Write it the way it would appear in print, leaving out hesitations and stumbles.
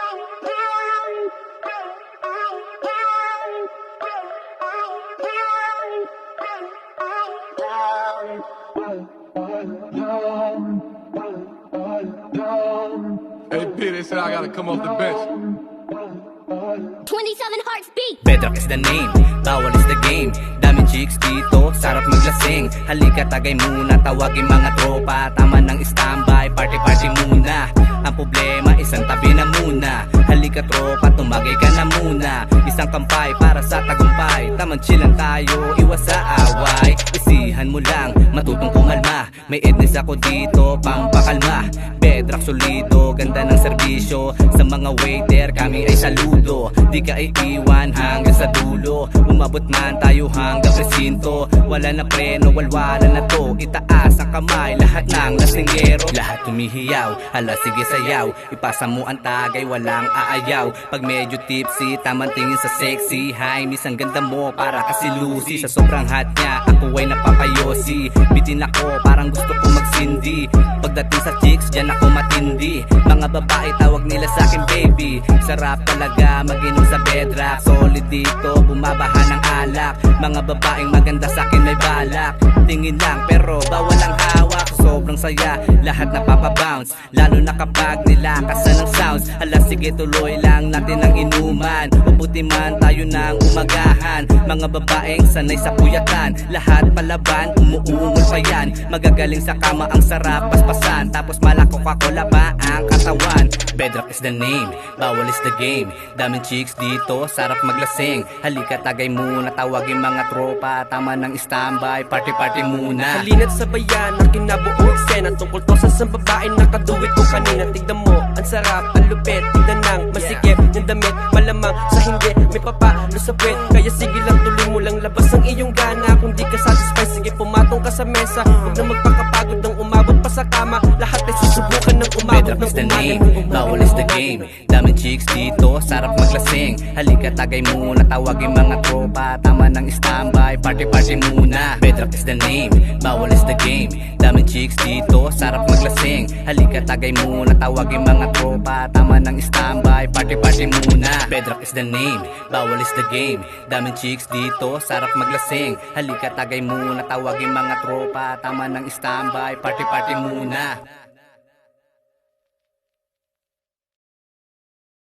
Hey, P, they said I gotta come off the bench. 27 hearts beat. Bedrock is the name, bawal is the game. Daming chicks dito, sarap maglasing. Halika tagay muna, tawagin mga tropa. Tama ng standby, party muna. Ang problema, isang tabi na muna. Halika tropa, tumagay ka na muna. Isang kampay para sa tagumpay. Tamang chillan tayo, iwas sa away. Isihan mo lang, matutong kumalma. May ednes ako dito, pampakalma. Bedrock solido, ganda ng serbisyo. Sa mga waiter, kami ay saludo. Di ka iiwan hanggang sa dulo. Umabot man tayo hanggang presinto. Wala na preno, walwala na to. Itaas ang kamay, lahat ng lasinggero. Lahat tumihiyaw, hala sige sayaw. Ipasa mo ang tagay, walang aayaw. Pag medyo tipsy, tamang tingin sa sexy. Hi, miss, ang ganda mo, para kasi Lucy. Sa sobrang hot niya, ako ay napapayosi. Bitin ako, parang gusto ko magsindi. Pagdating sa chicks, dyan ako matindi. Mga babae, tawag nila sa akin baby. Sarap talaga mag-inom sa bedrock. Solid dito, bumabaha ng alak. Mga babaeng maganda sa akin may balak. Tingin lang pero bawal ang hawak. Sobrang saya, lahat napapabounce. Lalo na kapag nilakasan ng sounds. Hala sige tuloy lang natin ang inuman. Uputi man tayo ng umagahan. Mga babaeng sanay sa puyatan. Lahat palaban, umuungol pa yan. Magagaling sa kama ang sarap paspasan. Tapos malakok ako pa ang katawan. Bedrock is the name, bawal is the game. Daming chicks dito, sarap maglasing. Halika tagay muna, tawagin mga tropa. Tama ng standby, party muna. Halina't sabayan ang kinabuong eksena. Tungkol to sa isang babae nakaduwit ko kanina. Tignan mo, ang sarap, ang lupit. Tignan nang masikip, yung damit malamang sa hindi may papalo sa puwet. Kaya sige lang, tuloy mo lang, labas ang iyong gana. Kung di ka satisfied, sige pumatong ka sa mesa. Huwag na magpakapagod ng umabot pa sa kama. Lahat ay susubukan ng umabot Bedrock ng is the umaga name, ng umaga. bawal is the game. Daming chicks dito, sarap maglasing. Halika tagay muna, tawagin mga tropa. Tama ng standby, party muna. Bedrock is the name, bawal is the game. Daming chicks dito, sarap maglasing. Halika tagay muna, tawagin mga tropa. Tama ng standby, party muna. Bedrock is the name, bawal is the game. Daming chicks dito, sarap maglasing. Halika tagay muna, tawagin mga tropa. Tama ng standby, party muna.